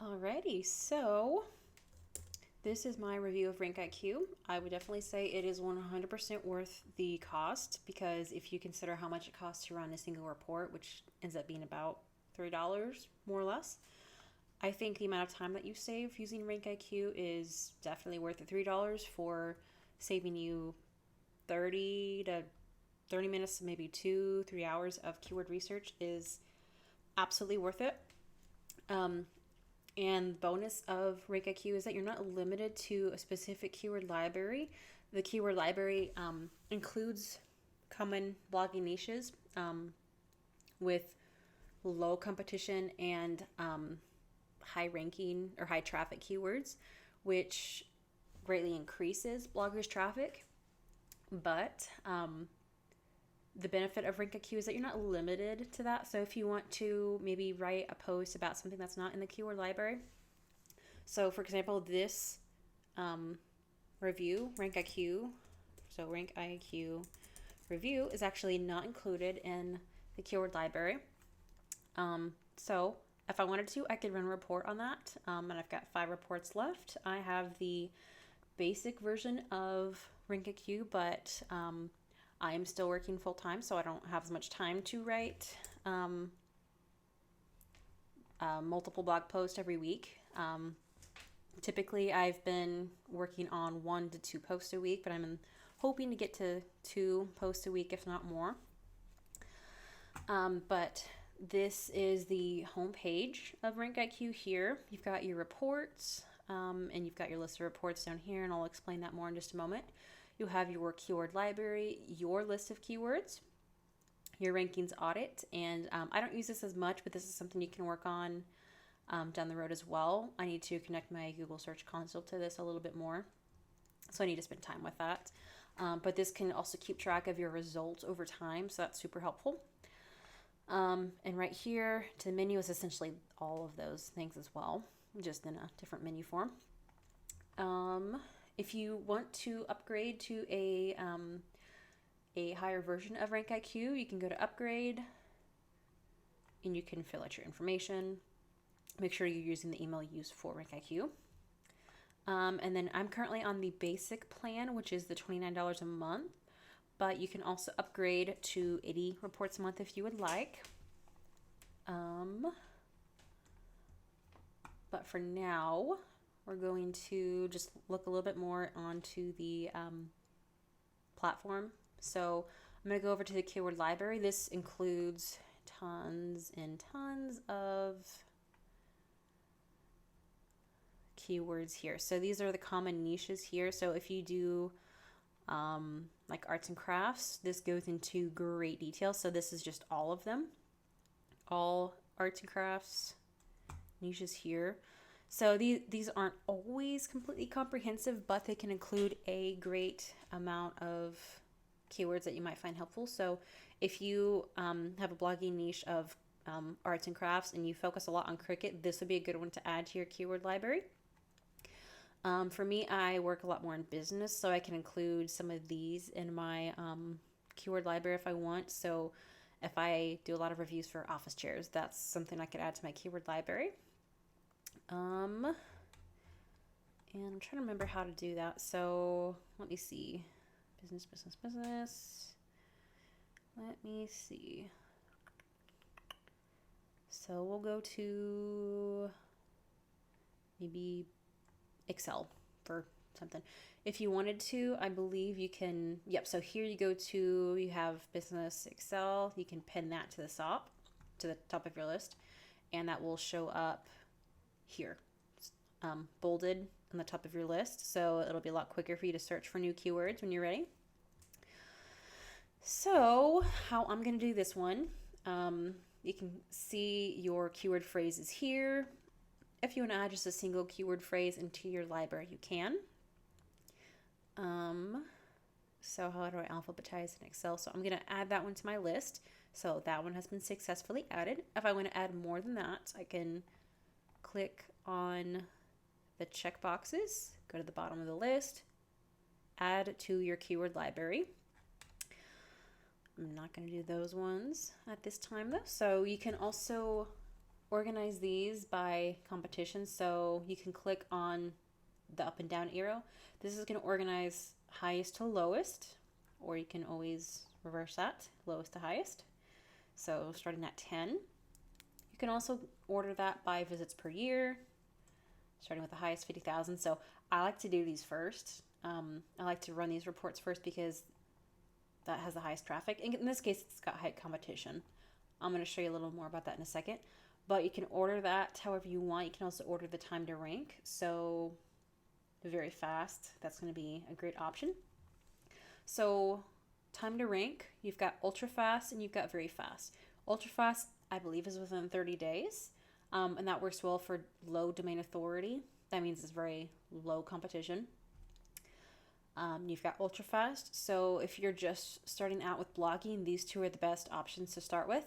Alrighty, so this is my review of RankIQ. I would definitely say it is 100% worth the cost, because if you consider how much it costs to run a single report, which ends up being about $3 more or less, I think the amount of time that you save using RankIQ is definitely worth it. $3 for saving you 30 to 30 minutes, maybe 2-3 hours of keyword research is absolutely worth it. And the bonus of RankIQ is that you're not limited to a specific keyword library. The keyword library includes common blogging niches with low competition and high ranking or high traffic keywords, which greatly increases bloggers' traffic. But the benefit of RankIQ is that you're not limited to that. So if you want to maybe write a post about something that's not in the keyword library, so for example, this review, RankIQ review is actually not included in the keyword library. So if I wanted to, I could run a report on that. And I've got 5 reports left. I have the basic version of RankIQ, but I am still working full time, so I don't have as much time to write multiple blog posts every week. Typically, I've been working on 1 to 2 posts a week, but I'm hoping to get to 2 posts a week, if not more. But this is the home page of RankIQ here. You've got your reports, and you've got your list of reports down here, and I'll explain that more in just a moment. You have your keyword library, your list of keywords, your rankings audit, and I don't use this as much, but this is something you can work on down the road as well. I need to connect my Google Search Console to this a little bit more, so I need to spend time with that. But this can also keep track of your results over time, so that's super helpful. And right here to the menu is essentially all of those things as well, just in a different menu form. If you want to upgrade to a higher version of RankIQ, you can go to upgrade and you can fill out your information. Make sure you're using the email you use for RankIQ. And then I'm currently on the basic plan, which is the $29 a month, but you can also upgrade to 80 reports a month if you would like. But for now, we're going to just look a little bit more onto the platform. So I'm going to go over to the keyword library. This includes tons and tons of keywords here. So these are the common niches here. So if you do like arts and crafts, this goes into great detail. So this is just all of them, all arts and crafts niches here. So these aren't always completely comprehensive, but they can include a great amount of keywords that you might find helpful. So if you have a blogging niche of arts and crafts and you focus a lot on Cricut, this would be a good one to add to your keyword library. For me, I work a lot more in business, so I can include some of these in my keyword library if I want. So if I do a lot of reviews for office chairs, that's something I could add to my keyword library. And I'm trying to remember how to do that. So let me see. Business. Let me see. So we'll go to maybe Excel for something. If you wanted to, I believe you can, so here you go to, you have business Excel, you can pin that to the top of your list, and that will show up here, bolded on the top of your list. So it'll be a lot quicker for you to search for new keywords when you're ready. So how I'm going to do this one, you can see your keyword phrases here. If you want to add just a single keyword phrase into your library, you can. So how do I alphabetize in Excel? So I'm going to add that one to my list. So that one has been successfully added. If I want to add more than that, I can click on the check boxes, go to the bottom of the list, add to your keyword library. I'm not going to do those ones at this time though. So you can also organize these by competition. So you can click on the up and down arrow. This is going to organize highest to lowest, or you can always reverse that, lowest to highest. So starting at 10. You can also order that by visits per year, starting with the highest 50,000. So I like to do these first. I like to run these reports first because that has the highest traffic. In this case, it's got high competition. I'm going to show you a little more about that in a second. But you can order that however you want. You can also order the time to rank. So very fast, that's going to be a great option. So time to rank, you've got ultra fast and you've got very fast. Ultra fast, I believe, is within 30 days. And that works well for low domain authority. That means it's very low competition. You've got ultra fast. So if you're just starting out with blogging, these two are the best options to start with.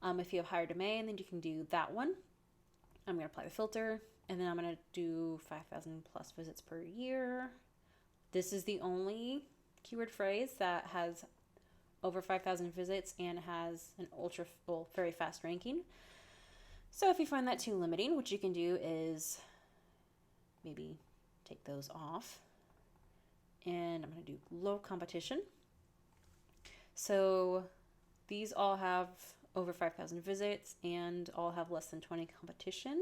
If you have higher domain, then you can do that one. I'm going to apply the filter, and then I'm going to do 5,000 plus visits per year. This is the only keyword phrase that has over 5,000 visits and has an very fast ranking. So if you find that too limiting, what you can do is maybe take those off. And I'm going to do low competition. So these all have over 5,000 visits and all have less than 20 competition.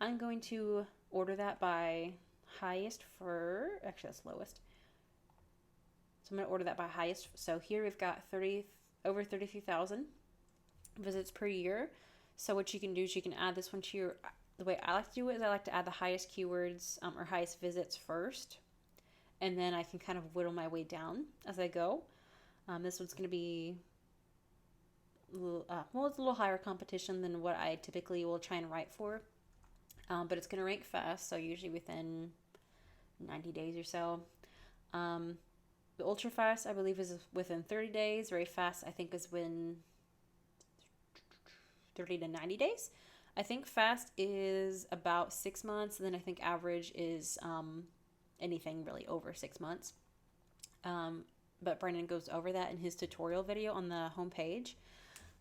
I'm going to order that by highest actually that's lowest. So I'm going to order that by highest. So here we've got over 33,000 visits per year. So what you can do is you can add this one to the way I like to do it is I like to add the highest keywords or highest visits first. And then I can kind of whittle my way down as I go. This one's going to be it's a little higher competition than what I typically will try and write for. But it's going to rank fast, so usually within 90 days or so. The ultra fast, I believe, is within 30 days. Very fast, I think, is within 30 to 90 days. I think fast is about 6 months, and then I think average is anything really over 6 months. But Brandon goes over that in his tutorial video on the homepage.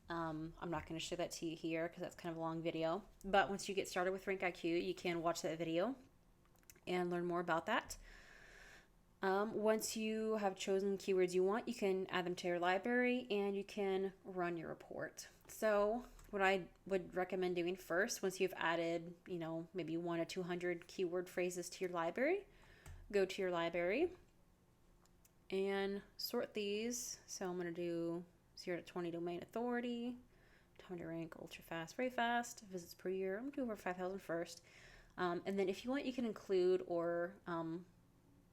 I'm not going to show that to you here because that's kind of a long video. But once you get started with RankIQ, you can watch that video and learn more about that. Once you have chosen keywords you want, you can add them to your library and you can run your report. So what I would recommend doing first, once you've added, maybe 100 or 200 keyword phrases to your library, go to your library and sort these. So I'm going to do 0 to 20 domain authority, time to rank, ultra fast, very fast, visits per year. I'm going to do over 5,000 first. And then if you want, you can include or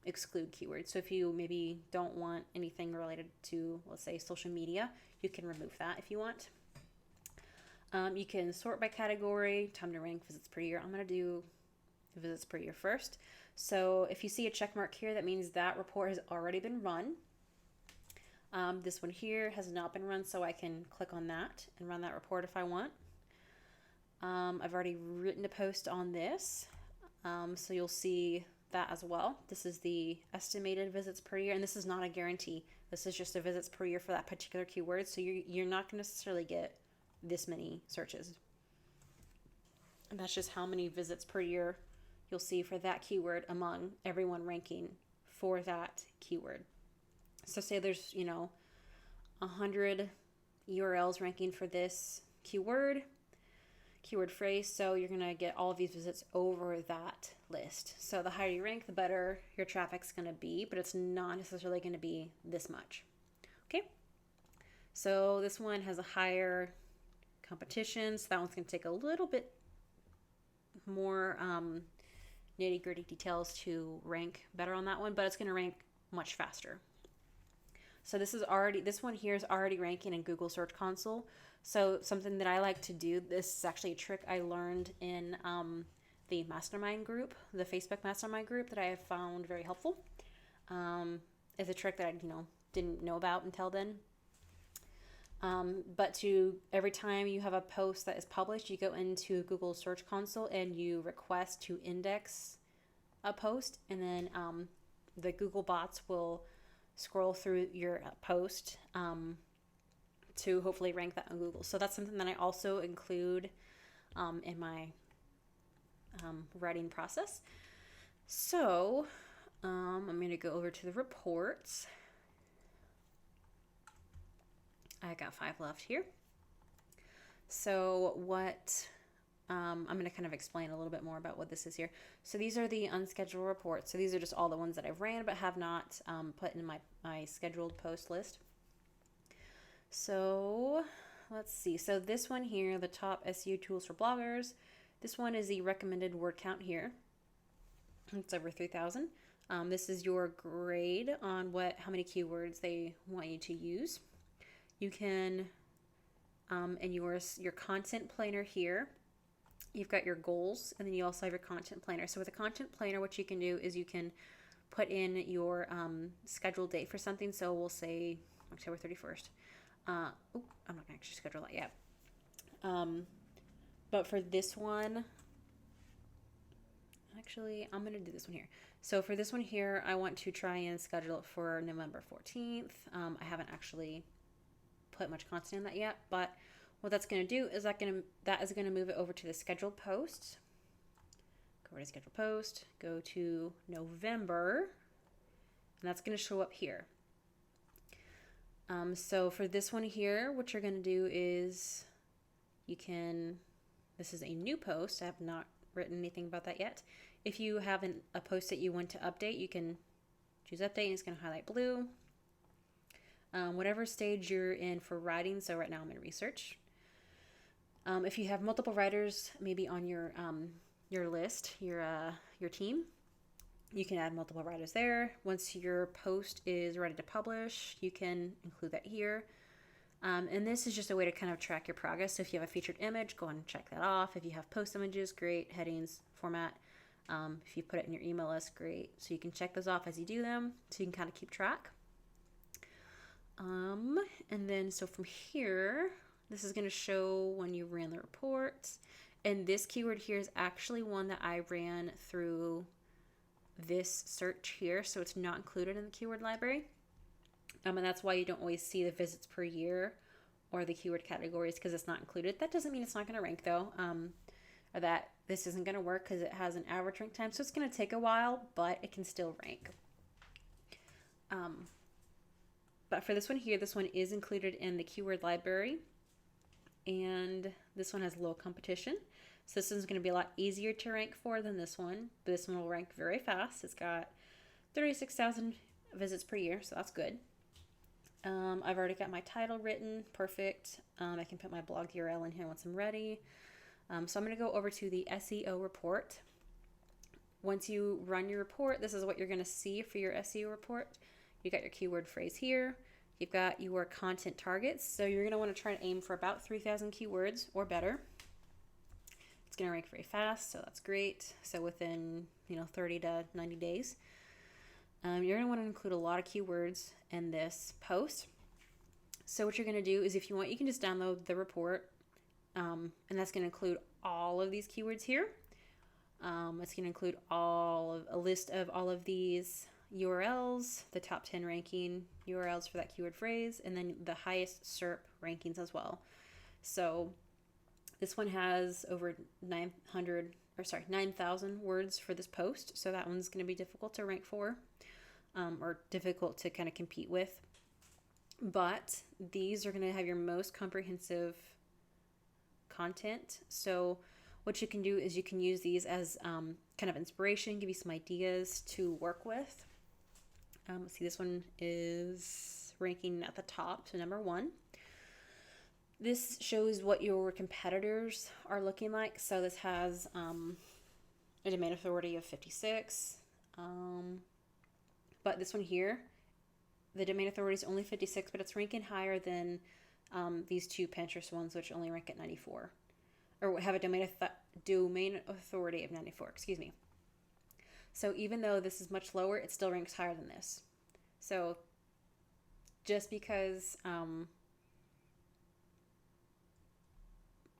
exclude keywords. So if you maybe don't want anything related to, let's say, social media, you can remove that if you want. You can sort by category, time to rank, visits per year. I'm going to do visits per year first. So if you see a check mark here, that means that report has already been run. This one here has not been run, so I can click on that and run that report if I want. I've already written a post on this, so you'll see that as well. This is the estimated visits per year, and this is not a guarantee. This is just a visits per year for that particular keyword, so you're not going to necessarily get this many searches. And that's just how many visits per year you'll see for that keyword among everyone ranking for that keyword. So say there's, 100 URLs ranking for this keyword phrase. So you're going to get all of these visits over that list. So the higher you rank, the better your traffic's going to be, but it's not necessarily going to be this much. Okay. So this one has a higher competition. So that one's going to take a little bit more nitty gritty details to rank better on that one, but it's going to rank much faster. So this one here is already ranking in Google Search Console. So something that I like to do, this is actually a trick I learned in the mastermind group, the Facebook mastermind group that I have found very helpful. It's a trick that I, didn't know about until then. But every time you have a post that is published, you go into Google Search Console and you request to index a post, and then the Google bots will scroll through your post to hopefully rank that on Google. So that's something that I also include in my writing process. So I'm going to go over to the reports. I got 5 left here. So what I'm going to kind of explain a little bit more about what this is here. So these are the unscheduled reports. So these are just all the ones that I've ran but have not put in my scheduled post list. So let's see. So this one here, the top SEO tools for bloggers. This one is the recommended word count here. It's over 3,000. This is your grade on how many keywords they want you to use. You can, in your content planner here, you've got your goals, and then you also have your content planner. So with a content planner, what you can do is you can put in your scheduled date for something. So we'll say October 31st. I'm not going to actually schedule that yet. But for this one, actually, I'm going to do this one here. So for this one here, I want to try and schedule it for November 14th. I haven't actually put much content in that yet, but what that's going to do is that is going to move it over to the scheduled posts. Go over to scheduled post, go to November, and that's going to show up here. So for this one here, what you're going to do is this is a new post. I have not written anything about that yet. If you have a post that you want to update, you can choose update and it's going to highlight blue. Whatever stage you're in for writing. So right now I'm in research. If you have multiple writers, maybe on your list, your team, you can add multiple writers there. Once your post is ready to publish, you can include that here. And this is just a way to kind of track your progress. So if you have a featured image, go ahead and check that off. If you have post images, great. Headings, format. If you put it in your email list, great. So you can check those off as you do them, so you can kind of keep track. And then so from here, this is going to show when you ran the reports. And this keyword here is actually one that I ran through this search here. So it's not included in the keyword library. And that's why you don't always see the visits per year or the keyword categories, because it's not included. That doesn't mean it's not going to rank though, or that this isn't going to work, because it has an average rank time. So it's going to take a while, but it can still rank. But for this one here, this one is included in the keyword library, and this one has low competition. So this one's going to be a lot easier to rank for than this one. But this one will rank very fast. It's got 36,000 visits per year, so that's good. I've already got my title written, perfect. I can put my blog URL in here once I'm ready. So I'm going to go over to the SEO report. Once you run your report, this is what you're going to see for your SEO report. You got your keyword phrase here. You've got your content targets. So you're going to want to try and aim for about 3,000 keywords or better. It's going to rank very fast, so that's great. So within 30 to 90 days. You're going to want to include a lot of keywords in this post. So what you're going to do is, if you want, you can just download the report, and that's going to include all of these keywords here. It's going to include a list of all of these URLs, the top 10 ranking URLs for that keyword phrase, and then the highest SERP rankings as well. So this one has over 9,000 words for this post. So that one's going to be difficult to rank for, or difficult to kind of compete with. But these are going to have your most comprehensive content. So what you can do is you can use these as kind of inspiration, give you some ideas to work with. Let's see, this one is ranking at the top, so number 1. This shows what your competitors are looking like. So this has a domain authority of 56. But this one here, the domain authority is only 56, but it's ranking higher than these two Pinterest ones, which only rank at 94. Or have a domain authority of 94, excuse me. So even though this is much lower, it still ranks higher than this. So just because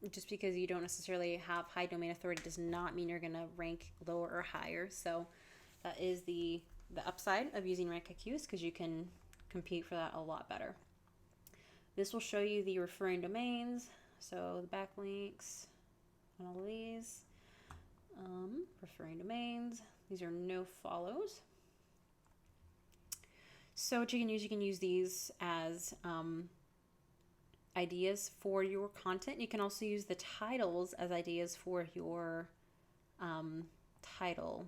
you don't necessarily have high domain authority does not mean you're going to rank lower or higher. So that is the upside of using RankIQ, because you can compete for that a lot better. This will show you the referring domains, so the backlinks, on all of these. Referring domains. These are no follows. So what you can use these as ideas for your content. You can also use the titles as ideas for your title.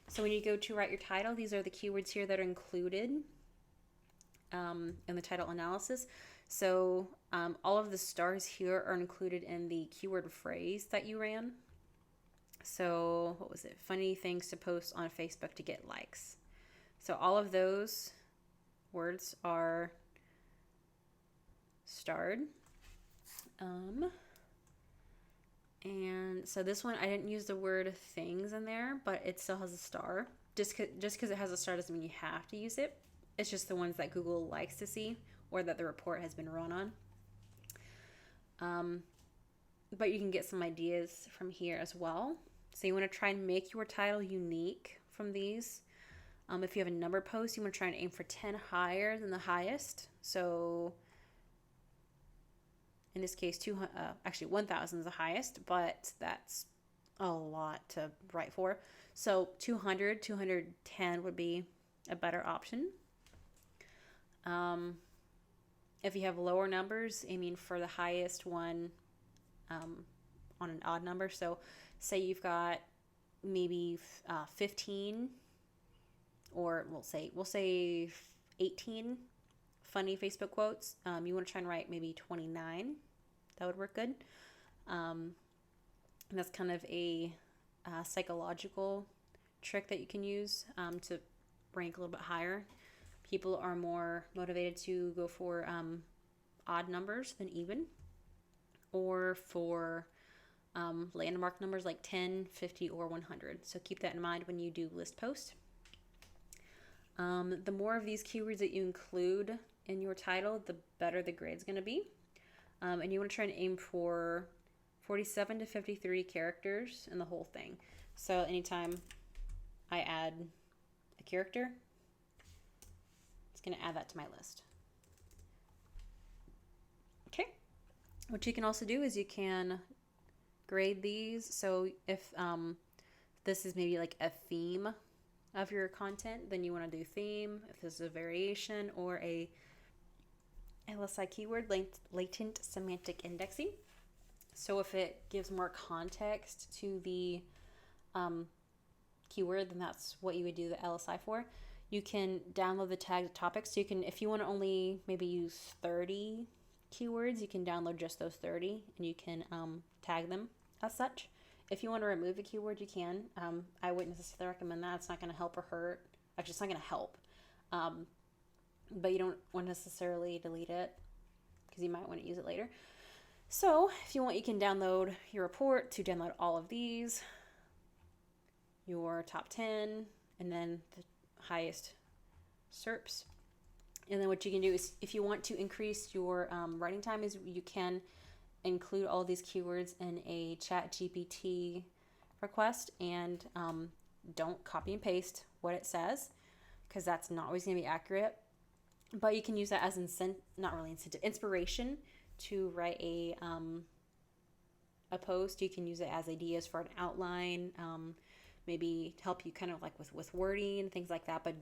So when you go to write your title, these are the keywords here that are included in the title analysis. So all of the stars here are included in the keyword phrase that you ran. So what was it? Funny things to post on Facebook to get likes. So all of those words are starred. And so this one, I didn't use the word things in there, but it still has a star. Just because it has a star doesn't mean you have to use it. It's just the ones that Google likes to see or that the report has been run on. But you can get some ideas from here as well. So you want to try and make your title unique from these. If you have a number post, you want to try and aim for 10 higher than the highest. So in this case, 1,000 is the highest, but that's a lot to write for. So 200, 210 would be a better option. If you have lower numbers, aiming for the highest one on an odd number. So say you've got maybe 15, or we'll say 18 funny Facebook quotes. You want to try and write maybe 29. That would work good. And that's kind of a psychological trick that you can use to rank a little bit higher. People are more motivated to go for odd numbers than even, or for landmark numbers like 10, 50, or 100. So keep that in mind when you do list post. The more of these keywords that you include in your title, the better the grade's going to be. And you want to try and aim for 47 to 53 characters in the whole thing. So anytime I add a character, it's going to add that to my list. Okay. What you can also do is you can grade these. So if this is maybe like a theme of your content, then you want to do theme. If this is a variation or a LSI keyword, latent semantic indexing. So if it gives more context to the keyword, then that's what you would do the LSI for. You can download the tagged topics. So you can, if you want to only maybe use 30 keywords, you can download just those 30 and you can tag them as such. If you want to remove a keyword, you can. I wouldn't necessarily recommend that. It's not going to help or hurt. Actually, it's not going to help. But you don't want to necessarily delete it because you might want to use it later. So if you want, you can download your report to download all of these, your top 10, and then the highest SERPs. And then what you can do is, if you want to increase your writing time, is you can include all these keywords in a ChatGPT request, and don't copy and paste what it says, because that's not always going to be accurate. But you can use that as inspiration to write a post. You can use it as ideas for an outline, maybe to help you kind of like with wording and things like that. But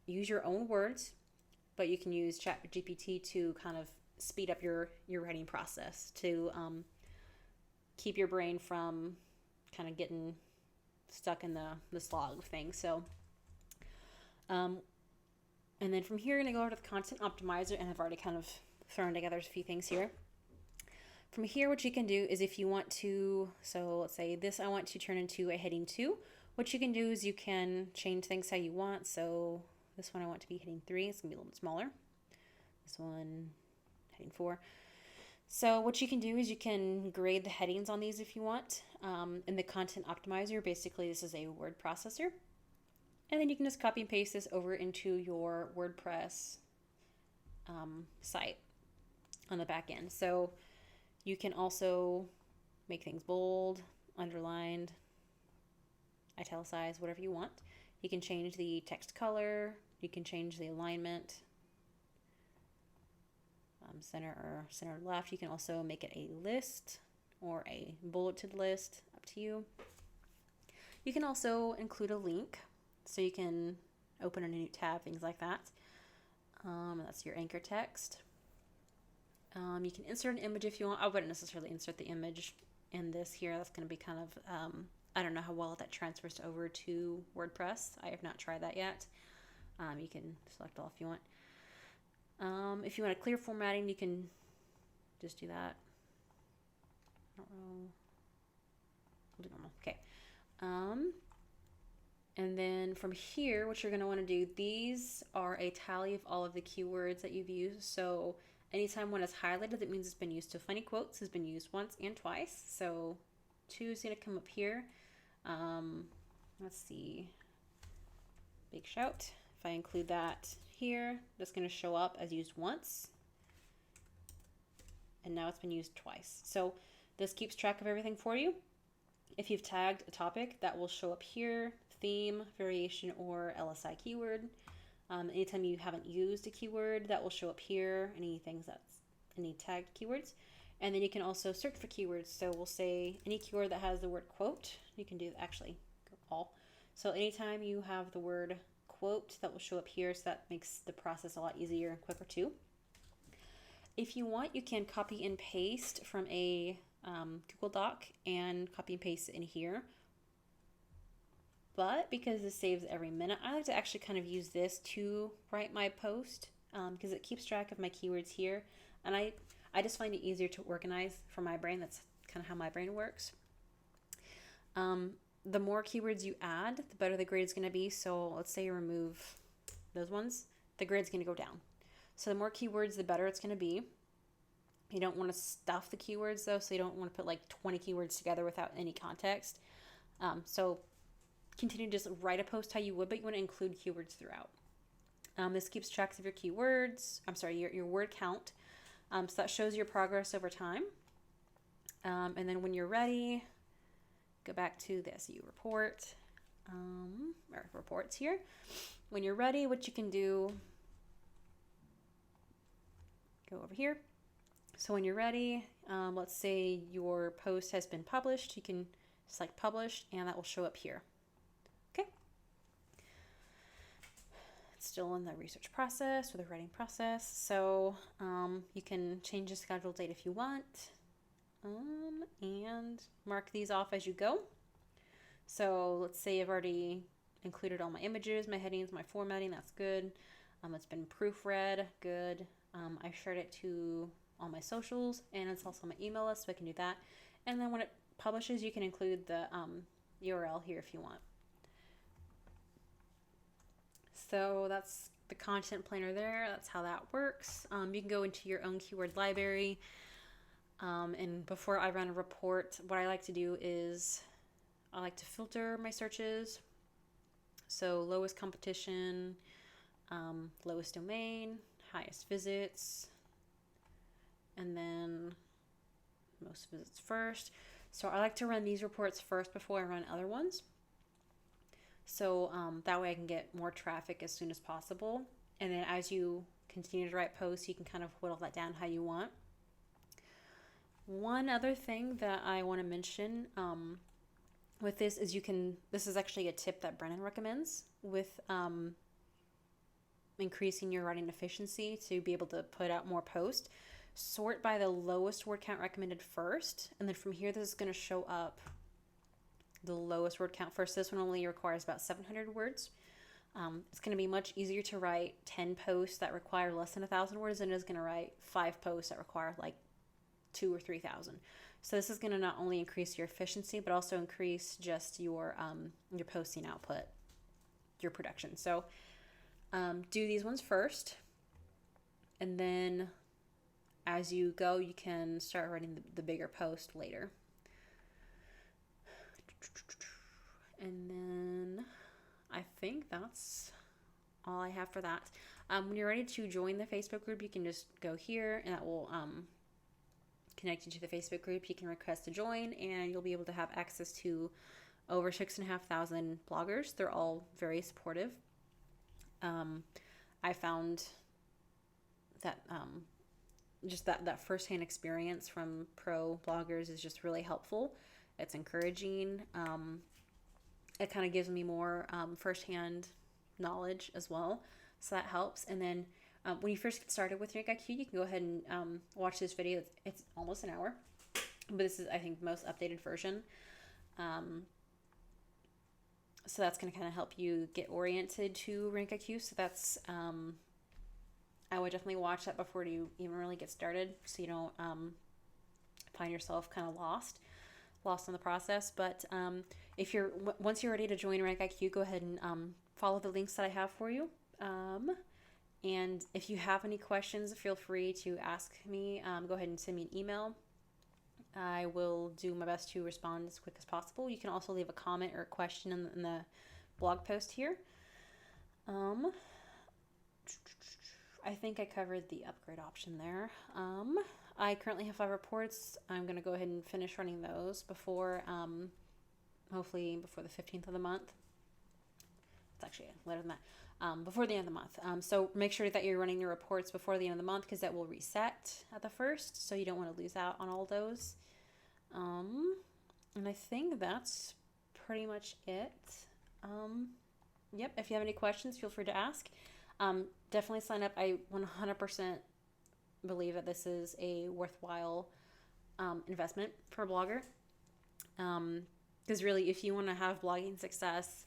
use your own words, but you can use ChatGPT to kind of speed up your writing process, to keep your brain from kind of getting stuck in the slog of things. So and then from here, you're going to go over to the content optimizer, and I've already kind of thrown together a few things here. From here, what you can do is, if you want to, so let's say this I want to turn into a heading 2, what you can do is you can change things how you want. So this one I want to be heading 3, it's going to be a little bit smaller. This one, heading 4. So what you can do is you can grade the headings on these if you want. In the content optimizer, basically this is a word processor. And then you can just copy and paste this over into your WordPress site on the back end. So you can also make things bold, underlined, italicized, whatever you want. You can change the text color. You can change the alignment, center or center left. You can also make it a list or a bulleted list, up to you. You can also include a link so you can open a new tab, things like that. That's your anchor text. You can insert an image if you want. I wouldn't necessarily insert the image in this here. That's going to be kind of, I don't know how well that transfers over to WordPress. I have not tried that yet. You can select all if you want. If you want a clear formatting, you can just do that. I don't know. We'll do normal. Okay. And then from here, what you're going to want to do, these are a tally of all of the keywords that you've used. So anytime one is highlighted, that means it's been used. So funny quotes has been used once and twice. So 2 is going to come up here. Let's see. Big shout. If I include that here, that's going to show up as used once. And now it's been used twice. So this keeps track of everything for you. If you've tagged a topic, that will show up here. Theme, variation, or LSI keyword. Anytime you haven't used a keyword, that will show up here. Any tagged keywords. And then you can also search for keywords. So we'll say any keyword that has the word quote. You can do actually all. So anytime you have the word quote, that will show up here. So that makes the process a lot easier and quicker too. If you want, you can copy and paste from a Google Doc and copy and paste it in here. But because this saves every minute, I like to actually kind of use this to write my post because it keeps track of my keywords here. And I just find it easier to organize for my brain. That's kind of how my brain works. The more keywords you add, the better the grade is going to be. So let's say you remove those ones, the grade's going to go down. So the more keywords, the better it's going to be. You don't want to stuff the keywords though, so you don't want to put like 20 keywords together without any context. So continue to just write a post how you would, but you want to include keywords throughout. This keeps track of your keywords, your word count. So that shows your progress over time. And then when you're ready, go back to the SEO report, or reports here. When you're ready, what you can do, go over here. So when you're ready, let's say your post has been published, you can select publish and that will show up here. Okay. It's still in the research process or the writing process. So you can change the scheduled date if you want and mark these off as you go. So let's say I've already included all my images, my headings, my formatting, that's good. It's been proofread, good. I've shared it to all my socials and it's also on my email list, so I can do that. And then when it publishes, you can include the URL here if you want. So that's the content planner there. That's how that works. You can go into your own keyword library. And before I run a report, what I like to do is I like to filter my searches. So lowest competition, lowest domain, highest visits, and then most visits first. So I like to run these reports first before I run other ones. So that way I can get more traffic as soon as possible. And then as you continue to write posts, you can kind of whittle that down how you want. One other thing that I want to mention with this is this is actually a tip that Brennan recommends with increasing your writing efficiency to be able to put out more posts. Sort by the lowest word count recommended first, and then from here this is going to show up the lowest word count first. This one only requires about 700 words. It's going to be much easier to write 10 posts that require less than 1,000 words than it is going to write 5 posts that require like 2,000 or 3,000. So this is going to not only increase your efficiency, but also increase just your posting output, your production. So do these ones first, and then as you go, you can start writing the bigger post later. And then I think that's all I have for that. When you're ready to join the Facebook group, you can just go here and that will connect you to the Facebook group. You can request to join and you'll be able to have access to over 6,500 bloggers. They're all very supportive. I found that just that firsthand experience from pro bloggers is just really helpful. It's encouraging. It kind of gives me more firsthand knowledge as well, so that helps. And then when you first get started with RankIQ, you can go ahead and watch this video. It's almost an hour, but this is, I think, the most updated version. So that's going to kind of help you get oriented to RankIQ. So that's, I would definitely watch that before you even really get started, so you don't find yourself kind of lost in the process. But if you're once you're ready to join RankIQ, go ahead and follow the links that I have for you. And if you have any questions, feel free to ask me. Go ahead and send me an email. I will do my best to respond as quick as possible. You can also leave a comment or a question in the blog post here. I think I covered the upgrade option there. I currently have 5 reports. I'm going to go ahead and finish running those before, hopefully before the 15th of the month. It's actually later than that. Before the end of the month. So make sure that you're running your reports before the end of the month, because that will reset at the first, so you don't want to lose out on all those. And I think that's pretty much it. Yep, if you have any questions, feel free to ask. Definitely sign up. I 100% believe that this is a worthwhile investment for a blogger. Because really, if you want to have blogging success,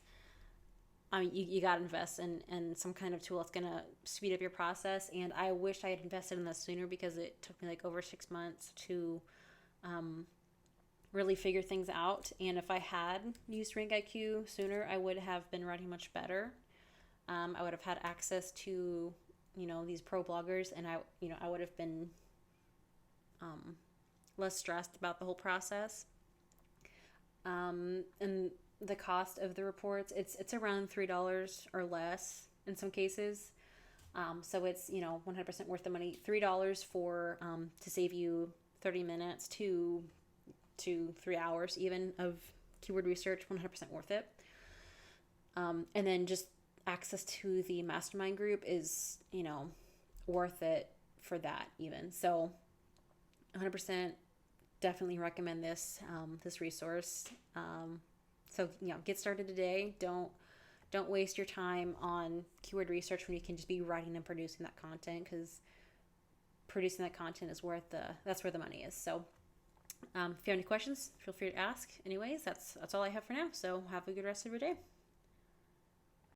I mean, you got to invest in some kind of tool that's going to speed up your process. And I wish I had invested in this sooner, because it took me like over 6 months to really figure things out. And if I had used RankIQ sooner, I would have been writing much better. I would have had access to, these pro bloggers, and I would have been less stressed about the whole process. And the cost of the reports, it's around $3 or less in some cases. So it's, 100% worth the money. $3 for to save you 30 minutes to 3 hours even of keyword research, 100% worth it. And then just access to the mastermind group is, worth it for that even. So 100% definitely recommend this resource. So get started today. Don't waste your time on keyword research when you can just be writing and producing that content, because producing that content is that's where the money is. So if you have any questions, feel free to ask. Anyways, that's all I have for now. So have a good rest of your day.